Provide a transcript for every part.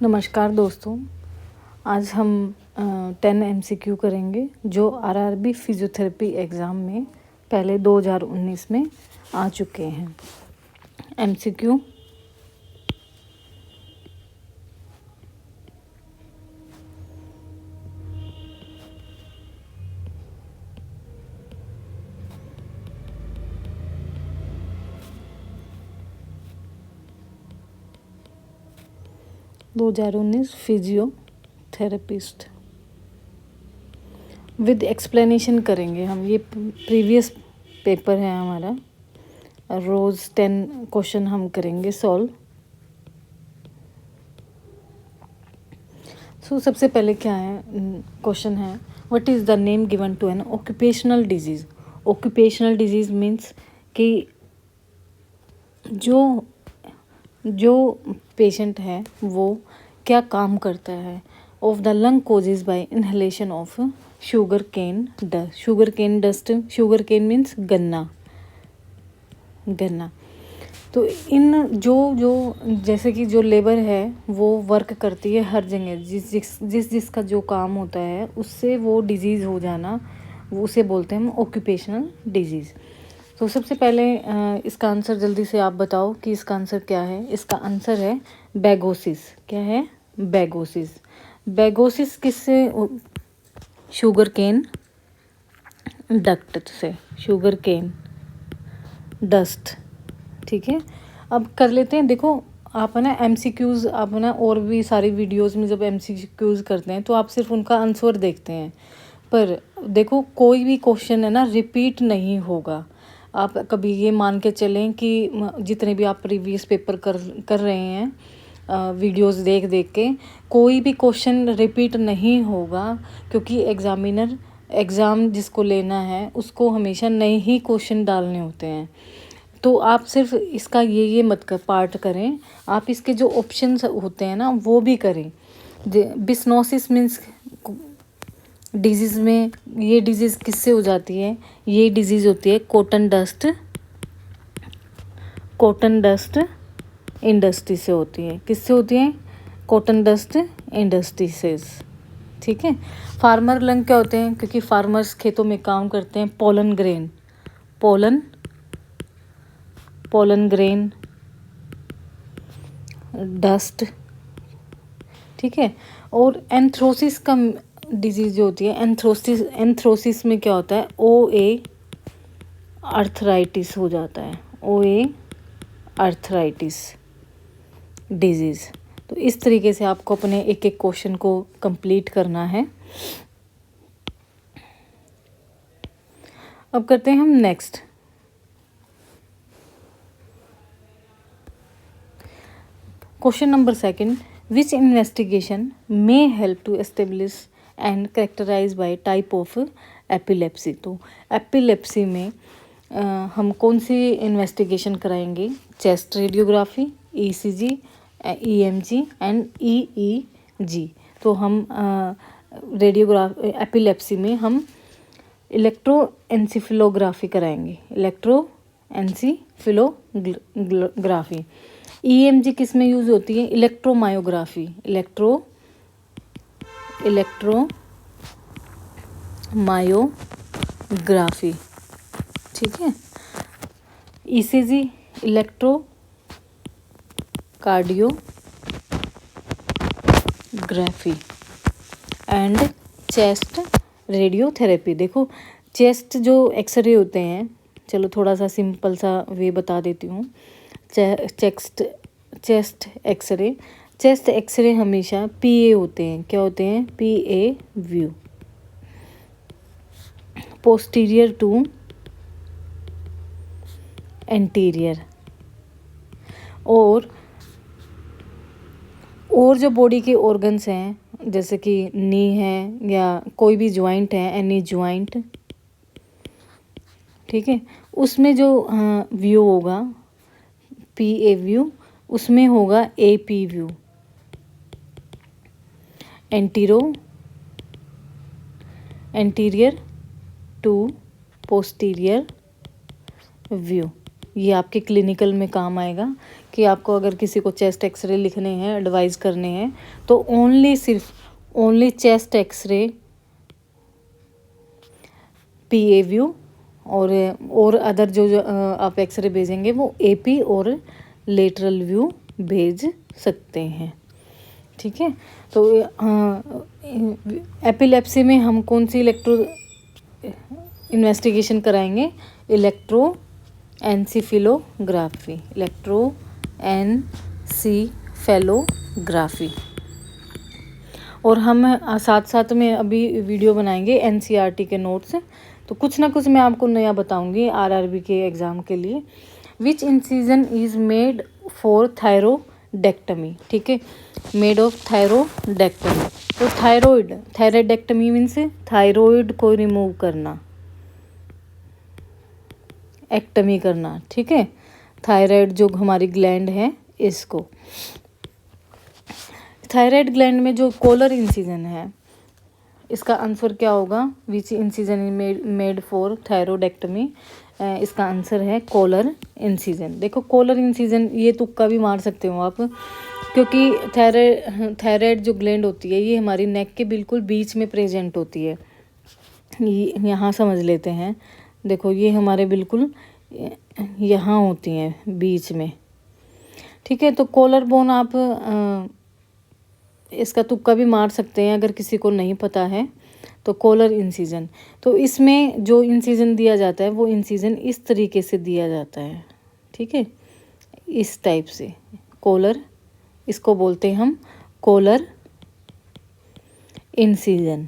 नमस्कार दोस्तों, आज हम 10 MCQ करेंगे जो RRB फिजियोथेरेपी एग्ज़ाम में पहले 2019 में आ चुके हैं। MCQ 2019 फिजियोथेरेपिस्ट विद एक्सप्लेनेशन करेंगे हम। ये प्रीवियस पेपर है हमारा। रोज़ 10 क्वेश्चन हम करेंगे सॉल्व। सबसे पहले क्या है क्वेश्चन है, what is the name given to an occupational disease. Occupational disease means कि जो पेशेंट है वो क्या काम करता है। Of the lung causes by inhalation of sugar cane dust. Sugar cane dust, sugar cane means गन्ना। तो इन जो जैसे कि जो लेबर है वो वर्क करती है हर जगह, जिसका जो काम होता है उससे वो डिजीज़ हो जाना, वो उसे बोलते हैं हम ऑक्यूपेशनल डिजीज़। तो सबसे पहले इसका आंसर जल्दी से आप बताओ कि इसका आंसर क्या है। इसका आंसर है बैगोसिस। क्या है? बैगोसिस। बैगोसिस किससे? शुगर केन डक्ट से, शुगर केन डस्ट। ठीक है, अब कर लेते हैं। देखो आप है ना MCQs, आप है ना और भी सारी वीडियोस में जब MCQs करते हैं तो आप सिर्फ उनका आंसर देखते हैं, पर देखो कोई भी क्वेश्चन है ना रिपीट नहीं होगा। आप कभी ये मान के चलें कि जितने भी आप प्रीवियस पेपर कर रहे हैं वीडियोस देख के, कोई भी क्वेश्चन रिपीट नहीं होगा, क्योंकि एग्ज़ाम जिसको लेना है उसको हमेशा नए ही क्वेश्चन डालने होते हैं। तो आप सिर्फ इसका ये मत कर पार्ट करें, आप इसके जो ऑप्शंस होते हैं ना वो भी करें। बिसनोसिस मीन्स डिजीज़ में, ये डिजीज़ किससे हो जाती है? ये डिजीज़ होती है कॉटन डस्ट इंडस्ट्री से होती है। किससे होती है? कॉटन डस्ट इंडस्ट्री से। ठीक है। फार्मर लंग क्या होते हैं? क्योंकि फार्मर्स खेतों में काम करते हैं। Pollen grain dust. ठीक है। और एंथ्रोसिस का डिजीज़ जो होती है, एंथ्रोसिस में क्या होता है? OA आर्थराइटिस हो जाता है। OA arthritis disease. तो इस तरीके से आपको अपने एक एक क्वेश्चन को कंप्लीट करना है। अब करते हैं हम next. Question number 2, which investigation may help to establish and characterize by type of epilepsy. तो एपिलेप्सी में हम कौन सी इन्वेस्टिगेशन कराएंगे? Chest radiography, ECG, EMG and EEG। तो हम एपिलेप्सी में हम इलेक्ट्रोएन्सेफेलोग्राफी कराएंगे। इलेक्ट्रोएन्सेफेलोग्राफी। EMG किस में यूज़ होती है? इलेक्ट्रोमायोग्राफी। इलेक्ट्रोमायोग्राफी। ठीक है। ECG electrocardiography and chest radiotherapy. देखो चेस्ट जो एक्सरे होते हैं, चलो थोड़ा सा सिंपल सा वे बता देती हूँ। चेस्ट एक्सरे हमेशा PA होते हैं। क्या होते हैं? PA view, posterior to anterior. और जो बॉडी के ऑर्गन्स हैं, जैसे कि नी है या कोई भी जॉइंट है, एनी जॉइंट, ठीक है, उसमें जो व्यू होगा PA व्यू, उसमें होगा AP view, anterior to posterior view. ये आपके क्लिनिकल में काम आएगा कि कि आपको अगर किसी को चेस्ट एक्सरे लिखने हैं, एडवाइस करने हैं, तो ओनली चेस्ट एक्सरे, पीए व्यू और अदर जो आप एक्सरे भेजेंगे वो एपी और लेटरल व्यू भेज सकते हैं। ठीक है, तो एपिलेप्सी में हम कौन सी इन्वेस्टिगेशन कराएंगे? इलेक्ट्रोएन्सेफेलोग्राफी। और हम साथ साथ में अभी वीडियो बनाएंगे एनसीईआरटी के नोट्स, तो कुछ ना कुछ मैं आपको नया बताऊंगी आरआरबी के एग्ज़ाम के लिए। विच इंसिजन इज़ मेड फॉर थायरोडेक्टमी। ठीक है, मेड ऑफ थायरोडेक्टमी। तो थायरोडेक्टमी मीन्स थायराइड को रिमूव करना, एक्टमी करना। ठीक है, थायराइड जो हमारी ग्लैंड है इसको, थायराइड ग्लैंड में जो कॉलर इंसिजन है, इसका आंसर क्या होगा? विच इंसिजन मेड फॉर थायरोडेक्टमी, इसका आंसर है कॉलर इंसिजन। देखो कॉलर इंसिजन ये तुक्का भी मार सकते हो आप, क्योंकि थायराइड जो ग्लैंड होती है ये हमारी नेक के बिल्कुल बीच में प्रेजेंट होती है। यहाँ समझ लेते हैं, देखो ये हमारे बिल्कुल यहाँ होती हैं बीच में। ठीक है, तो कॉलर बोन आप इसका तुक्का भी मार सकते हैं अगर किसी को नहीं पता है तो। कॉलर इंसिजन, तो इसमें जो इंसिजन दिया जाता है वो इंसिजन इस तरीके से दिया जाता है। ठीक है, इस टाइप से कॉलर, इसको बोलते हैं हम कॉलर इंसिजन।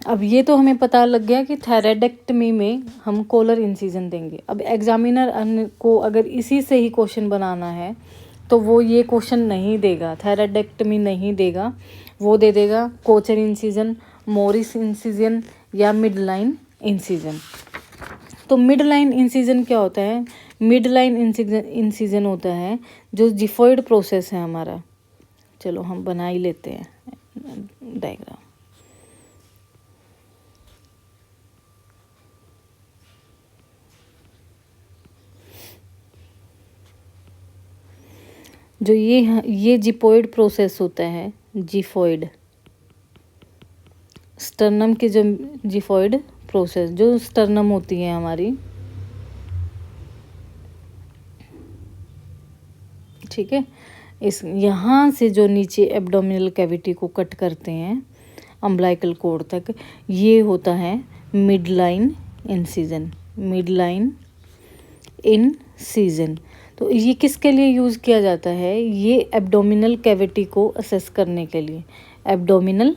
अब ये तो हमें पता लग गया कि थायराइडेक्टमी में हम कॉलर इंसिजन देंगे। अब एग्जामिनर को अगर इसी से ही क्वेश्चन बनाना है तो वो ये क्वेश्चन नहीं देगा, थायराइडेक्टमी नहीं देगा, वो दे देगा कोचर इंसिजन, मोरिस इंसिजन या मिड लाइन इंसिजन। तो मिड लाइन इंसिजन क्या होता है? मिड लाइन इंसिजन होता है जो जिफॉइड प्रोसेस है हमारा। चलो हम बना ही लेते हैं डायग्राम। जो ये जिफॉइड प्रोसेस होता है, जिफॉइड स्टर्नम की जो जिफॉइड प्रोसेस, जो स्टर्नम होती है हमारी, ठीक है, इस यहाँ से जो नीचे एब्डोमिनल कैविटी को कट करते हैं अम्बिलिकल कॉर्ड तक, ये होता है mid line incision. Mid line incision, तो ये किसके लिए यूज़ किया जाता है? ये एब्डोमिनल कैविटी को असेस करने के लिए, एब्डोमिनल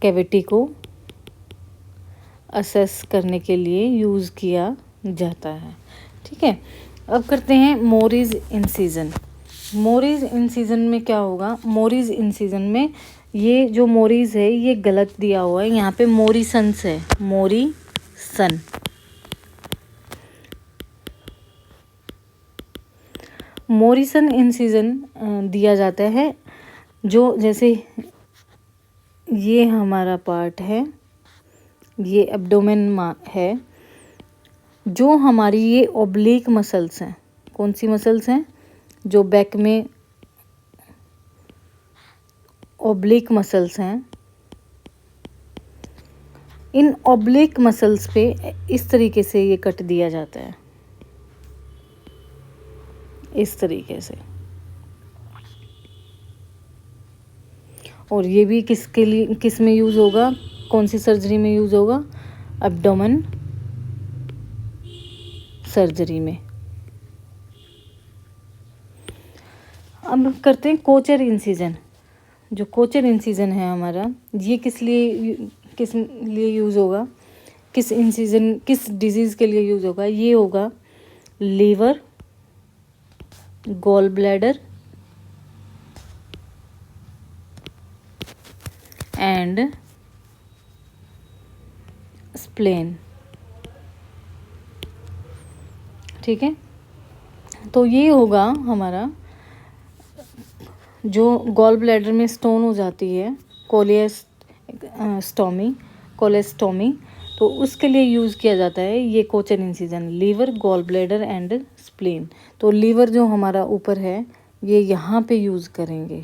कैविटी को असेस करने के लिए यूज़ किया जाता है। ठीक है, अब करते हैं मोरिस इंसिजन। मोरिस इंसिजन में क्या होगा? मोरिस इंसिजन में ये जो मोरिस है ये गलत दिया हुआ है, यहाँ पे मोरिसन्स है, मोरिसन। मोरिसन इंसिजन दिया जाता है जो, जैसे ये हमारा पार्ट है, ये एब्डोमेन है, जो हमारी ये ओब्लिक मसल्स हैं। कौन सी मसल्स हैं? जो बैक में ओब्लिक मसल्स हैं, इन ओब्लिक मसल्स पे इस तरीके से ये कट दिया जाता है, इस तरीके से। और ये भी किसके लिए, किस में यूज़ होगा? कौन सी सर्जरी में यूज़ होगा? एब्डोमेन सर्जरी में। अब करते हैं कोचर इंसिजन। जो कोचर इंसिजन है हमारा, ये किस लिए यूज़ होगा? किस इंसिजन, किस डिजीज़ के लिए यूज़ होगा? ये होगा liver, gall bladder and spleen. ठीक है, तो ये होगा हमारा, जो गॉल ब्लैडर में स्टोन हो जाती है, कोलेस्टोमी, तो उसके लिए यूज़ किया जाता है ये Kocher incision, liver, gall bladder and spleen. तो लीवर जो हमारा ऊपर है ये यहाँ पे यूज़ करेंगे।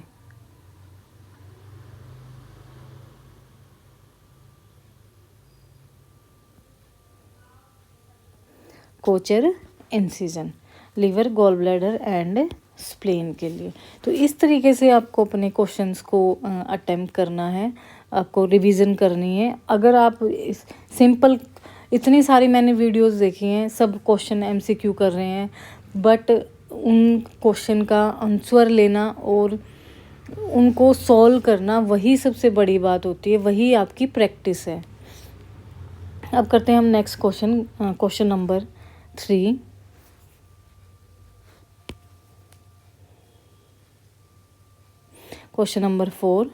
Kocher incision liver, gall bladder and spleen के लिए। तो इस तरीके से आपको अपने क्वेश्चंस को अटेम्प्ट करना है, आपको रिवीजन करनी है। अगर आप सिंपल, इतनी सारी मैंने वीडियोस देखी हैं, सब क्वेश्चन एमसीक्यू कर रहे हैं, बट उन क्वेश्चन का आंसर लेना और उनको सॉल्व करना वही सबसे बड़ी बात होती है, वही आपकी प्रैक्टिस है। अब करते हैं हम next question, question number 3। Question number 4,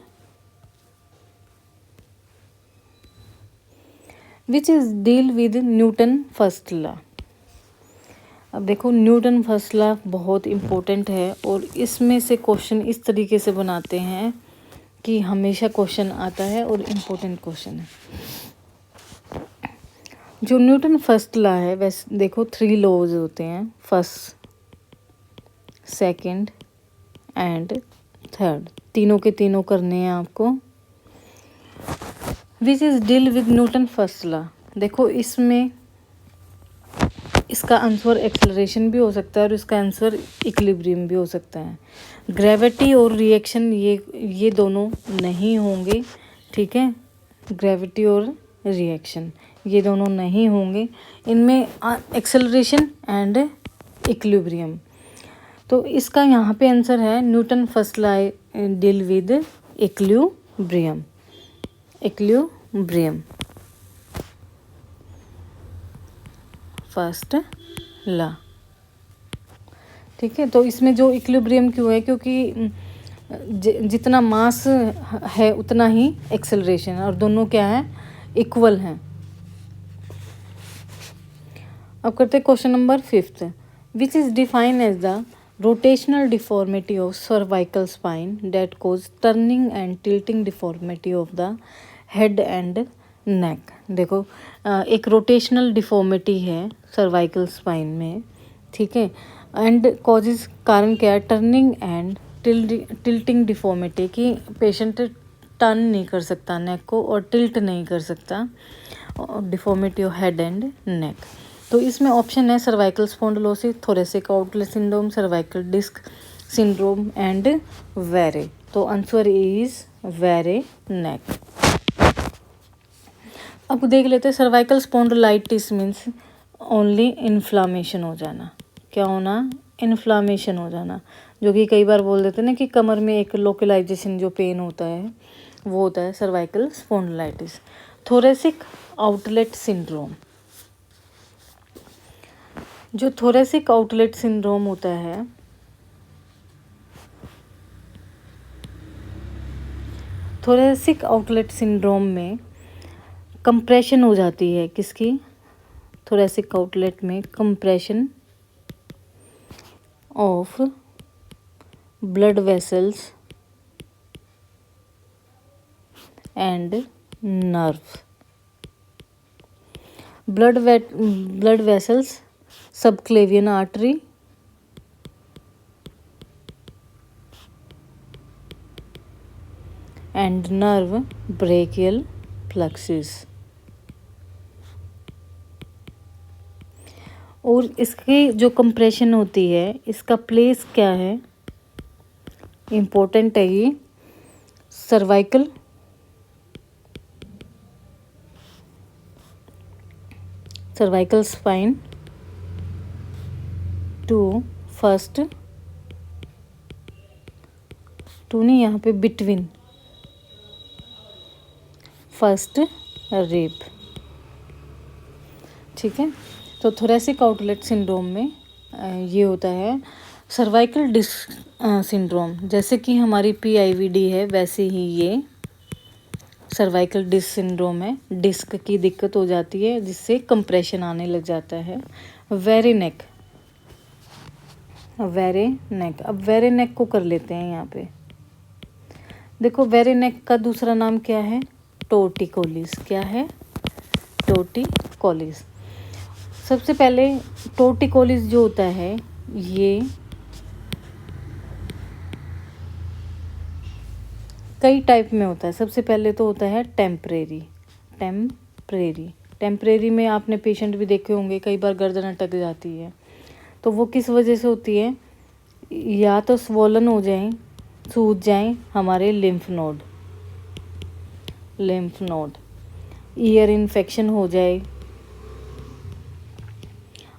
which is deal with Newton first law. अब देखो न्यूटन फर्स्ट लॉ बहुत इम्पोर्टेंट है और इसमें से क्वेश्चन इस तरीके से बनाते हैं कि हमेशा क्वेश्चन आता है और इम्पोर्टेंट क्वेश्चन है। जो न्यूटन फर्स्ट लॉ है, वैसे देखो 3 लॉज होते हैं, फर्स्ट, सेकंड एंड थर्ड, तीनों के तीनों करने हैं आपको। Which is deal with Newton first law, देखो इसमें इसका आंसर एक्सेलरेशन भी हो सकता है और इसका आंसर इक्विलिब्रियम भी हो सकता है। ग्रेविटी और रिएक्शन ये दोनों नहीं होंगे, ठीक है, ग्रेविटी और रिएक्शन ये दोनों नहीं होंगे, इनमें एक्सेलरेशन एंड इक्विलिब्रियम। तो इसका यहाँ पे आंसर है Newton first law deal with equilibrium, equilibrium first law, ठीक है। तो इसमें जो इक्विलिब्रियम क्यों है, क्योंकि जितना मास है उतना ही एक्सेलरेशन, और दोनों क्या है, इक्वल हैं। अब करते हैं question number 5, which is defined as the rotational deformity of cervical spine that cause turning and tilting deformity of the head and neck. देखो एक रोटेशनल डिफॉर्मिटी है सर्वाइकल स्पाइन में, ठीक है, एंड कॉजेज कारण क्या है, टर्निंग एंड टिल्टिंग डिफॉर्मिटी, की पेशेंट टर्न नहीं कर सकता नेक को और टिल्ट नहीं कर सकता, deformity of head and neck. तो इसमें ऑप्शन है cervical spondylosis, thoracic outlet syndrome, cervical disc syndrome and wry. तो आंसर इज वेरे नेक। अब देख लेते हैं cervical spondylitis means only inflammation हो जाना, क्या होना, इन्फ्लामेशन हो जाना, जो कि कई बार बोल देते हैं ना कि कमर में एक लोकलाइजेशन जो पेन होता है वो होता है cervical spondylitis. Thoracic outlet syndrome, जो थोरेसिक आउटलेट सिंड्रोम होता है, थोरेसिक आउटलेट सिंड्रोम में कंप्रेशन हो जाती है, किसकी, थोरेसिक आउटलेट में compression of blood vessels and nerve, blood vessels, subclavian artery and nerve brachial plexus. और इसकी जो कंप्रेशन होती है इसका प्लेस क्या है, इम्पोर्टेंट है ये, cervical spine two first, two नहीं यहाँ पे, बिटवीन फर्स्ट रिब, ठीक है। तो थोरेसिक आउटलेट सिंड्रोम में ये होता है। सर्वाइकल डिस्क सिंड्रोम, जैसे कि हमारी PIVD है वैसे ही ये सर्वाइकल डिस्क सिंड्रोम है, डिस्क की दिक्कत हो जाती है जिससे कंप्रेशन आने लग जाता है। वेरे नेक, वेरे नेक, अब वेरे नेक को कर लेते हैं यहाँ पे। देखो वेरे नेक का दूसरा नाम क्या है, टोर्टिकोलिस, क्या है, टोर्टिकोलिस। सबसे पहले टोर्टिकोलिस जो होता है ये कई टाइप में होता है। सबसे पहले तो होता है टेम्परेरी। टेम्परेरी में आपने पेशेंट भी देखे होंगे, कई बार गर्दन अटक जाती है, तो वो किस वजह से होती है? या तो स्वोलन हो जाए, सूज जाएं हमारे लिम्फ नोड, ईयर इन्फेक्शन हो जाए,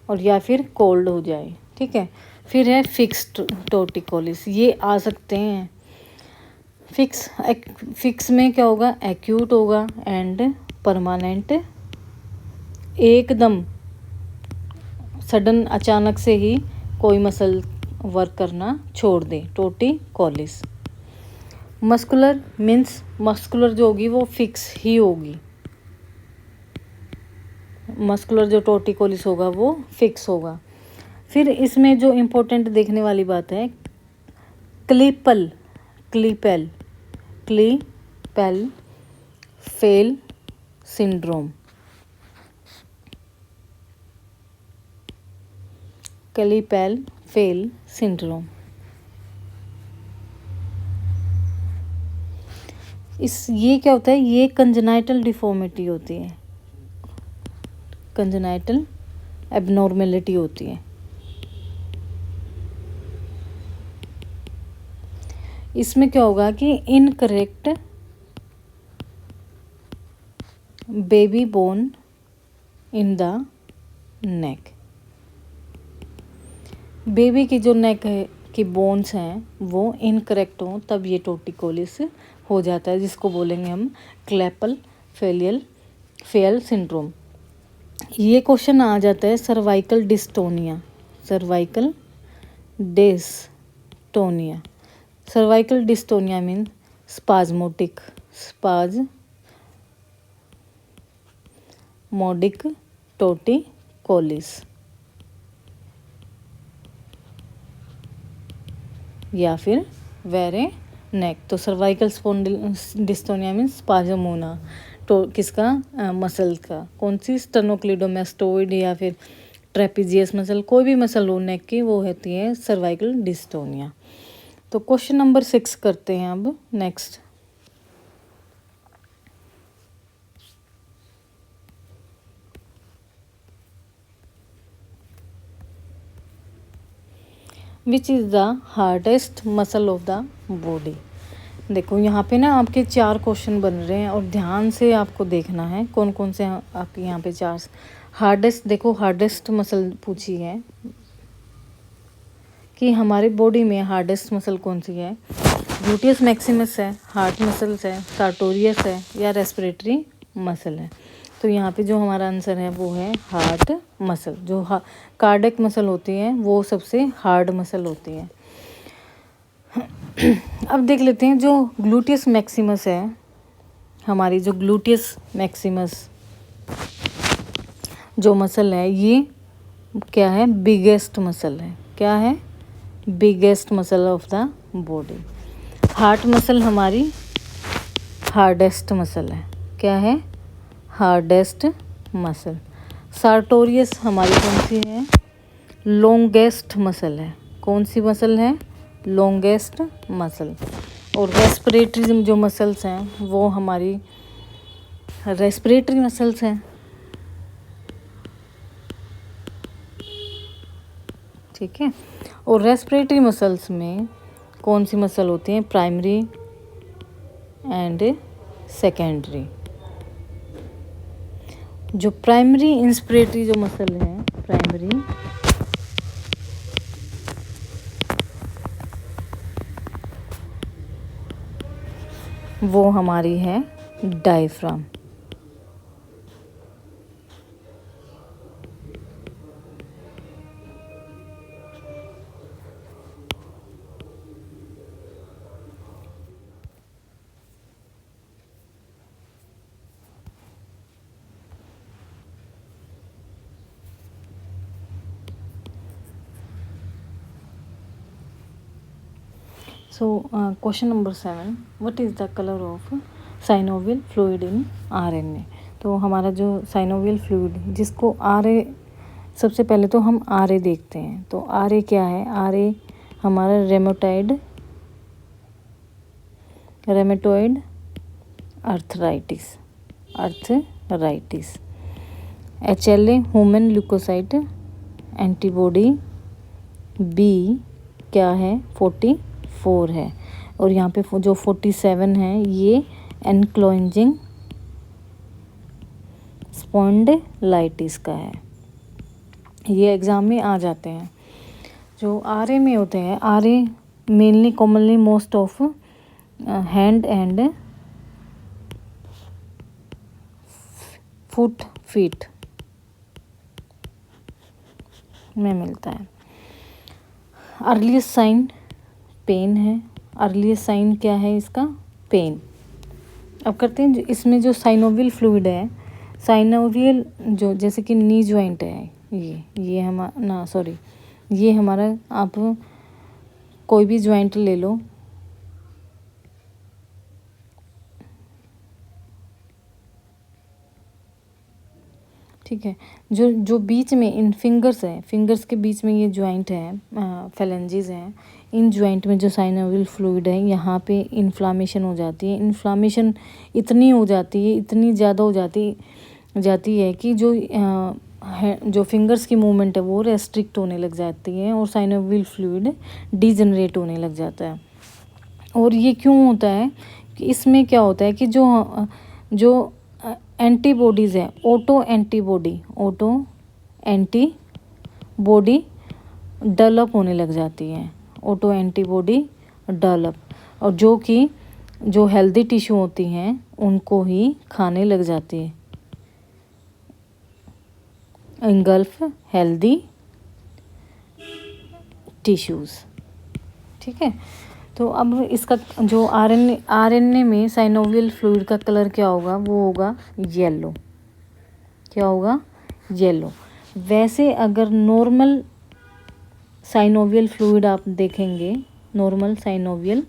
और या फिर कोल्ड हो जाए। ठीक है। फिर है फिक्स्ड टोर्टिकोलिस, ये आ सकते हैं। फिक्स में क्या होगा? एक्यूट होगा एंड परमानेंट, एकदम सडन, अचानक से ही कोई मसल वर्क करना छोड़ दे, टोर्टिकोलिस। मस्कुलर मीन्स मस्कुलर जो होगी वो फिक्स ही होगी। मस्कुलर जो टोर्टिकोलिस होगा वो फिक्स होगा। फिर इसमें जो इम्पोर्टेंट देखने वाली बात है, क्लीपेल फेल सिंड्रोम। क्लीपेल फेल सिंड्रोम, ये क्या होता है? ये कंजेनाइटल डिफॉर्मिटी होती है, कंजेनाइटल एबनॉर्मेलिटी होती है। इसमें क्या होगा कि incorrect baby bone in the neck, baby की जो नेक है की बोन्स हैं वो इनकरेक्ट हों, तब ये टोर्टिकोलिस हो जाता है, जिसको बोलेंगे हम क्लेपेल फेल सिंड्रोम। ये क्वेश्चन आ जाता है cervical dystonia. Cervical dystonia mean spasmodic torticollis, या फिर वेरे नेक। तो सर्वाइकल डिस्टोनिया मीन्स स्पाज्मोना, तो किसका? मसल का। कौन सी? स्टेनोक्लीडोमास्टोइड या फिर ट्रेपीजियस मसल, कोई भी मसल हो नेक की, वो होती है सर्वाइकल डिस्टोनिया। तो क्वेश्चन नंबर 6 करते हैं अब next. Which is the hardest muscle of the body. देखो यहाँ पे ना आपके 4 क्वेश्चन बन रहे हैं और ध्यान से आपको देखना है कौन कौन से आपके यहाँ पे 4 हार्डेस्ट। देखो हार्डेस्ट मसल पूछी है कि हमारी बॉडी में हार्डेस्ट मसल कौन सी है? ग्लूटियस मैक्सिमस है, हार्ट मसल्स है, सार्टोरियस है, या रेस्पिरेटरी मसल है। तो यहाँ पे जो हमारा आंसर है वो है हार्ट मसल। जो कार्डियक मसल होती है वो सबसे हार्ड मसल होती है। अब देख लेते हैं जो ग्लूटियस मैक्सिमस है, हमारी जो ग्लूटियस मैक्सिमस जो मसल है, ये क्या है? बिगेस्ट मसल है। क्या है? Biggest muscle of the body. Heart muscle हमारी हार्डेस्ट मसल है। क्या है? Hardest muscle. सार्टोरियस हमारी कौन सी है? लॉन्गेस्ट मसल है। कौन सी मसल है? Longest muscle. और रेस्पिरेटरी जो मसल्स हैं वो हमारी रेस्पिरेटरी मसल्स हैं। ठीक है। और रेस्पिरेटरी मसल्स में कौन सी मसल होती हैं? Primary and secondary. जो प्राइमरी इंस्पिरेटरी जो मसल है, प्राइमरी वो हमारी है diaphragm. So question number 7, what is the color of synovial fluid in RNA? तो हमारा जो साइनोवियल फ्लूइड जिसको आरए, सबसे पहले तो हम आरए देखते हैं। तो आरए क्या है? आरए हमारा rheumatoid arthritis. HLA human leukocyte antibody B क्या है? 44 है। और यहाँ पे जो 47 है ये एनक्लोजिंग स्पॉन्डिलाइटिस का है। ये एग्ज़ाम में आ जाते हैं। जो आरए में होते हैं, R A mainly commonly most of hand and feet में मिलता है। अर्लीस्ट साइन पेन है। अर्लीस्ट साइन क्या है इसका? पेन। अब करते हैं इसमें जो साइनोवियल फ्लूइड है, साइनोवियल जो जैसे कि नी जॉइंट है, ये हमारा आप कोई भी जॉइंट ले लो, ठीक है। जो बीच में इन फिंगर्स है, फिंगर्स के बीच में ये जॉइंट है, फेलेंजेस हैं, इन जॉइंट में जो साइनोवियल फ्लूइड है यहाँ पे इन्फ्लामेशन हो जाती है। इन्फ्लामेशन इतनी हो जाती है, इतनी ज़्यादा हो जाती है कि जो फिंगर्स की मूवमेंट है वो रेस्ट्रिक्ट होने लग जाती है और साइनोवियल फ्लूइड डीजनरेट होने लग जाता है। और ये क्यों होता है? कि इसमें क्या होता है कि जो एंटीबॉडीज़ है, ऑटो एंटीबॉडी डेवलप होने लग जाती है। ऑटो एंटीबॉडी डेवलप, और जो हेल्दी टिश्यू होती हैं उनको ही खाने लग जाती है। इंगल्फ हेल्दी टिश्यूज़, ठीक है। तो अब इसका जो आरएनए में साइनोवियल फ्लूइड का कलर क्या होगा? वो होगा येलो। क्या होगा? येलो। वैसे अगर नॉर्मल साइनोवियल फ्लूइड आप देखेंगे, नॉर्मल साइनोवियल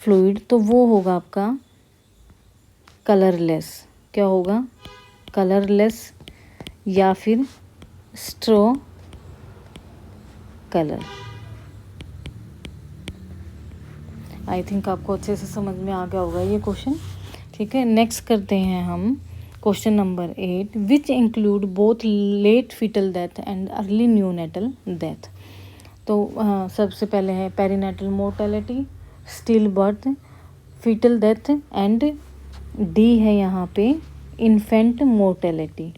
फ्लूइड, तो वो होगा आपका कलरलेस। क्या होगा? कलरलेस या फिर स्ट्रॉ कलर। आई थिंक आपको अच्छे से समझ में आ गया होगा ये क्वेश्चन, ठीक है। नेक्स्ट करते हैं हम question number 8, which include both late foetal death and early neonatal death. तो सबसे पहले है perinatal mortality, still birth, foetal death and D है यहाँ पे इन्फेंट मोर्टेलिटी।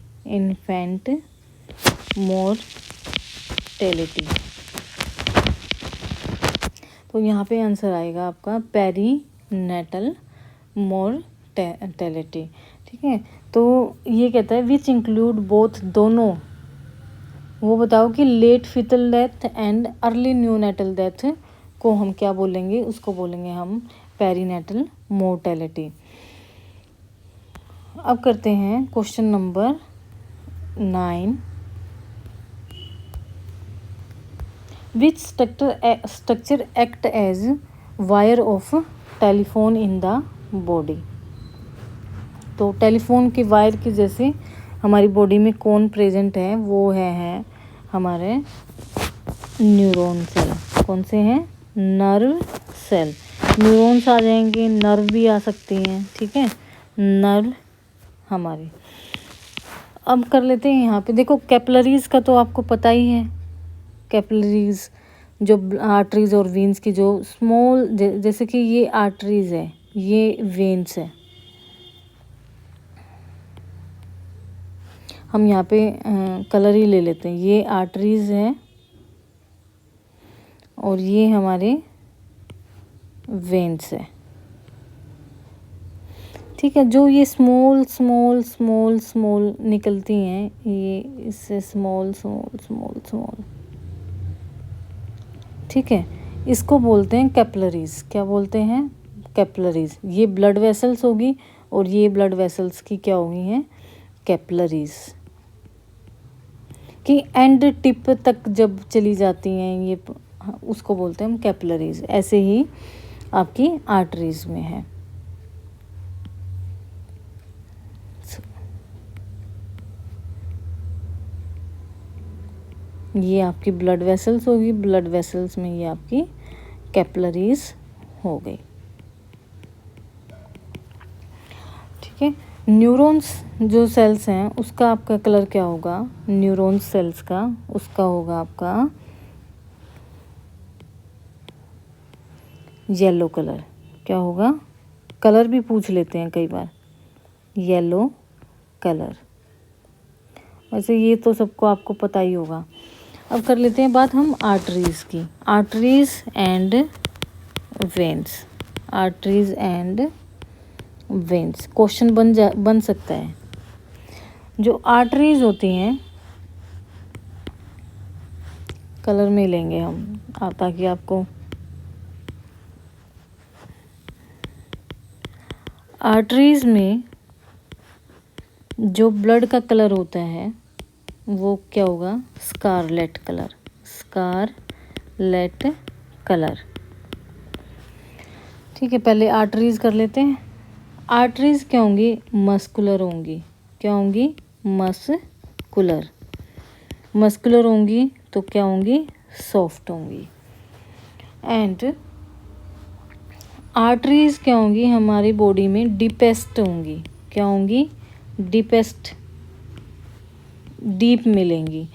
तो यहाँ पे आंसर आएगा आपका पेरीनेटल मोर्टेलिटी, ठीक है। तो ये कहता है विच इंक्लूड बोथ, दोनों, वो बताओ कि late foetal death and early neonatal death को हम क्या बोलेंगे? उसको बोलेंगे हम पेरीनेटल मोर्टेलिटी। अब करते हैं question number 9, which structure act as wire of telephone in the body. तो टेलीफोन के वायर की जैसे हमारी बॉडी में कौन प्रेजेंट है? वो है हमारे न्यूरॉन सेल। कौन से हैं? Nerve cell. न्यूरॉन्स आ जाएंगे, नर्व भी आ सकती हैं, ठीक है, नर्व हमारी। अब कर लेते हैं यहाँ पे, देखो कैपिलरीज का तो आपको पता ही है। कैपिलरीज जो आर्टरीज और वेन्स की जो स्मॉल, जैसे कि ये आर्टरीज है, ये वेन्स है। हम यहाँ पे कलर ही ले लेते हैं, ये आर्टरीज है और ये हमारे वेन्स है, ठीक है। जो ये स्मॉल स्मॉल स्मॉल स्मॉल निकलती हैं, ये इससे स्मॉल स्मॉल स्मॉल स्मॉल, ठीक है, इसको बोलते हैं कैपिलरीज। क्या बोलते हैं? कैपिलरीज। ये ब्लड वेसल्स होगी और ये ब्लड वेसल्स की क्या होगी हैं? कैपिलरीज कि एंड टिप तक जब चली जाती हैं ये, उसको बोलते हैं हम कैपिलरीज। ऐसे ही आपकी आर्टरीज में है। ये आपकी ब्लड वेसल्स होगी, ब्लड वेसल्स में ये आपकी कैपिलरीज हो गई। ठीक है, न्यूरॉन्स जो सेल्स हैं उसका आपका कलर क्या होगा, न्यूरॉन्स सेल्स का उसका होगा आपका येलो कलर। क्या होगा, कलर भी पूछ लेते हैं कई बार, येलो कलर। वैसे ये तो सबको आपको पता ही होगा। अब कर लेते हैं बात हम आर्टरीज़ की, arteries and veins, arteries and veins question बन सकता है। जो आर्टरीज़ होती हैं, कलर में लेंगे हम ताकि आपको, आर्टरीज़ में जो ब्लड का कलर होता है वो क्या होगा, स्कारलेट कलर, स्कारलेट कलर। ठीक है, पहले आर्टरीज़ कर लेते हैं। आर्टरीज़ क्या होंगी, मस्कुलर होंगी। क्या होंगी, मस्कुलर। मस्कुलर होंगी तो क्या होंगी, सॉफ्ट होंगी। एंड आर्टरीज़ क्या होंगी, हमारी बॉडी में डीपेस्ट होंगी। क्या होंगी, डीपेस्ट, डीप मिलेंगी।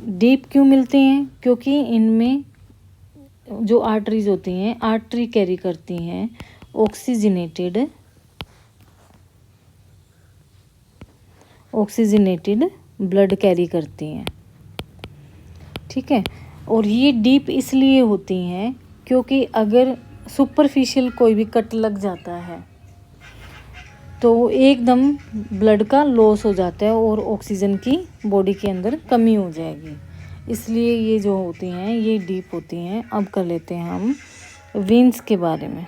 डीप क्यों मिलती हैं, क्योंकि इनमें जो आर्टरीज होती हैं, आर्टरी कैरी करती हैं ऑक्सीजनेटेड ब्लड कैरी करती हैं। ठीक है, और ये डीप इसलिए होती हैं क्योंकि अगर सुपरफिशियल कोई भी कट लग जाता है तो एकदम ब्लड का लॉस हो जाता है और ऑक्सीजन की बॉडी के अंदर कमी हो जाएगी, इसलिए ये जो होती हैं ये डीप होती हैं। अब कर लेते हैं हम वेन्स के बारे में।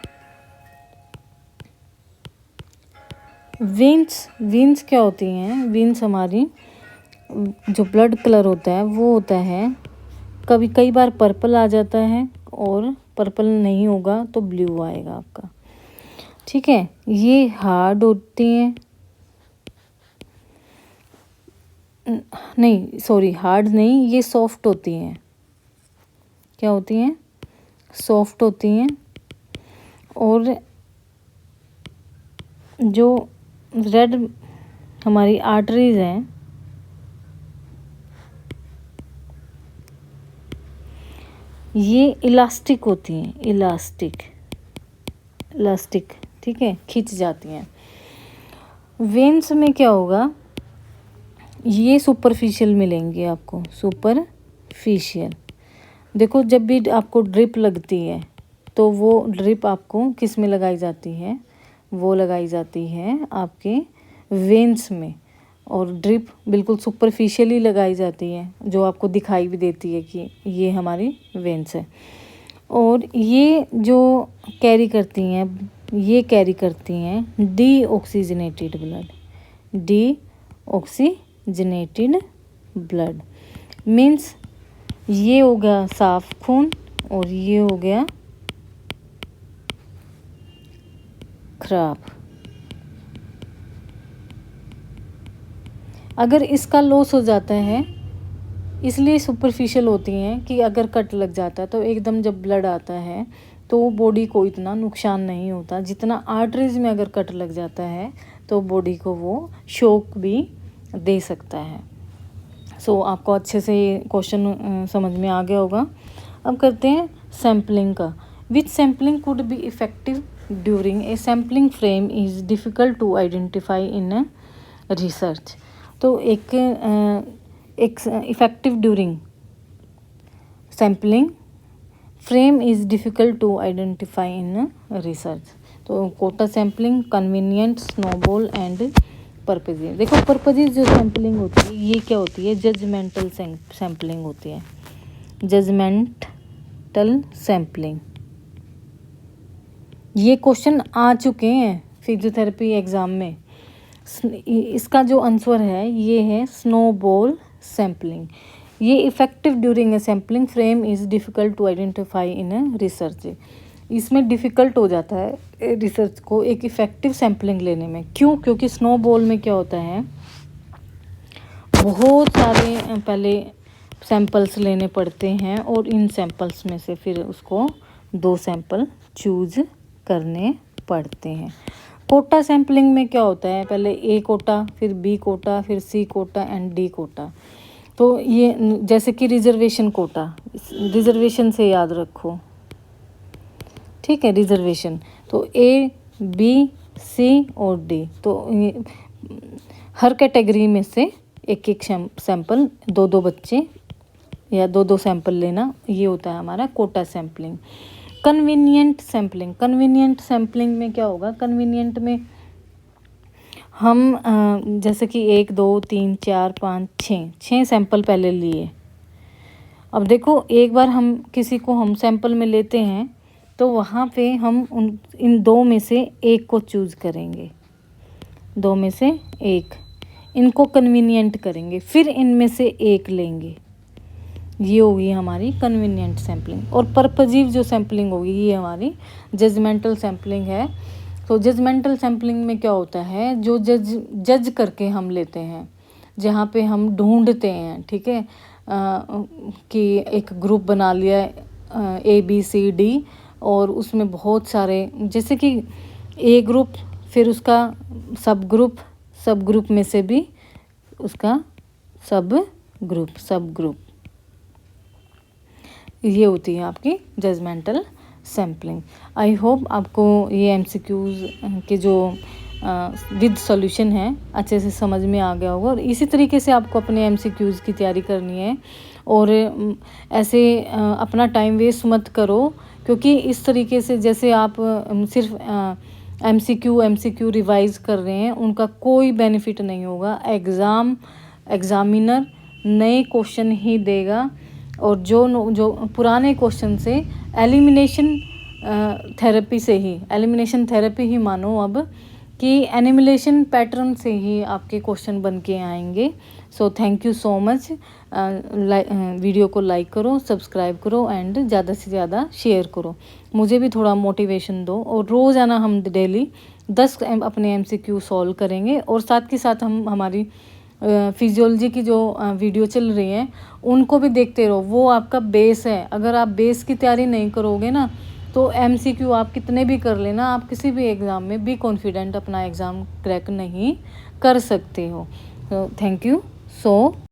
वेन्स क्या होती हैं, वेन्स हमारी जो ब्लड कलर होता है वो होता है, कई बार पर्पल आ जाता है और पर्पल नहीं होगा तो ब्लू आएगा आपका। ठीक है, ये हार्ड होती हैं, नहीं सॉरी हार्ड नहीं, ये सॉफ्ट होती हैं। क्या होती हैं, सॉफ्ट होती हैं। और जो रेड हमारी आर्टरीज हैं ये इलास्टिक होती हैं, इलास्टिक। ठीक है, खिंच जाती हैं। वेन्स में क्या होगा, ये सुपरफिशियल मिलेंगे आपको, सुपरफिशियल। देखो जब भी आपको ड्रिप लगती है तो वो ड्रिप आपको किस में लगाई जाती है, वो लगाई जाती है आपके वेन्स में, और ड्रिप बिल्कुल सुपरफिशियली लगाई जाती है जो आपको दिखाई भी देती है कि ये हमारी वेन्स है। और ये जो कैरी करती हैं, ये कैरी करती हैं deoxygenated blood, deoxygenated blood means ये हो गया साफ खून और ये हो गया खराब। अगर इसका लॉस हो जाता है, इसलिए सुपरफिशियल होती हैं कि अगर कट लग जाता है तो एकदम जब ब्लड आता है तो बॉडी को इतना नुकसान नहीं होता जितना आर्टरीज में अगर कट लग जाता है तो बॉडी को वो शॉक भी दे सकता है। सो आपको अच्छे से ये क्वेश्चन समझ में आ गया होगा। अब करते हैं सैम्पलिंग का। Which sampling could be effective during a sampling frame is difficult to identify in research. तो एक effective during sampling frame is difficult to identify in research. तो quota sampling, convenient, snowball and purposes. देखो purposes जो sampling होती है ये क्या होती है, जजमेंटल सैम्पलिंग होती है, जजमेंटल सैम्पलिंग। ये क्वेश्चन आ चुके हैं फिजियोथेरेपी एग्ज़ाम में। इसका जो आंसर है ये है स्नोबॉल सैम्पलिंग। ये effective during a sampling frame is difficult to identify in research. इसमें डिफ़िकल्ट हो जाता है रिसर्च को एक इफ़ेक्टिव सैम्पलिंग लेने में। क्यों? क्योंकि स्नोबॉल में क्या होता है, बहुत सारे पहले सैंपल्स लेने पड़ते हैं और इन सैंपल्स में से फिर उसको 2 सैंपल चूज़ करने पड़ते हैं। कोटा सैम्पलिंग में क्या होता है, पहले ए कोटा, फिर बी कोटा, फिर सी कोटा एंड डी कोटा। तो ये जैसे कि रिजर्वेशन कोटा, रिजर्वेशन से याद रखो, ठीक है, रिजर्वेशन। तो ए, बी, सी और डी, तो हर कैटेगरी में से एक एक सैंपल, 2-2 बच्चे या 2-2 सैंपल लेना, ये होता है हमारा quota sampling. Convenient sampling, convenient sampling में क्या होगा, कन्वीनियंट में हम जैसे कि 1 2 3 4 5 6 सैंपल पहले लिए। अब देखो, एक बार हम किसी को हम सैंपल में लेते हैं तो वहाँ पे हम इन 2 में से 1 को चूज़ करेंगे, 2 में से 1 इनको कन्वीनियंट करेंगे, फिर इनमें से 1 लेंगे। ये होगी हमारी कन्वीनियंट सैम्पलिंग। और पर्पजीव जो सैम्पलिंग होगी ये हमारी जजमेंटल सैम्पलिंग है। तो जजमेंटल सैम्पलिंग में क्या होता है, जो जज करके हम लेते हैं, जहाँ पे हम ढूंढते हैं, ठीक है, कि एक ग्रुप बना लिया ABCD और उसमें बहुत सारे, जैसे कि ए ग्रुप, फिर उसका सब ग्रुप में से भी उसका सब ग्रुप, ये होती है आपकी जजमेंटल सैम्पलिंग। आई होप आपको ये MCQs के जो विद सॉल्यूशन है अच्छे से समझ में आ गया होगा। और इसी तरीके से आपको अपने MCQs की तैयारी करनी है और ऐसे अपना टाइम वेस्ट मत करो, क्योंकि इस तरीके से जैसे आप सिर्फ MCQ रिवाइज़ कर रहे हैं, उनका कोई बेनिफिट नहीं होगा। एग्ज़ामिनर नए क्वेश्चन ही देगा और जो पुराने क्वेश्चन से एलिमिनेशन थेरेपी ही मानो अब, कि एनिमिलेशन पैटर्न से ही आपके क्वेश्चन बन के आएंगे। So thank you so much. Video को लाइक करो, सब्सक्राइब करो एंड ज़्यादा से ज़्यादा शेयर करो, मुझे भी थोड़ा मोटिवेशन दो। और रोज़ाना हम डेली 10 अपने MCQ सॉल्व करेंगे और साथ के साथ हम हमारी फिजियोलॉजी की जो वीडियो चल रही है उनको भी देखते रहो, वो आपका बेस है। अगर आप बेस की तैयारी नहीं करोगे ना तो MCQ आप कितने भी कर लेना, आप किसी भी एग्ज़ाम में बी कॉन्फिडेंट अपना एग्ज़ाम क्रैक नहीं कर सकते हो। Thank you so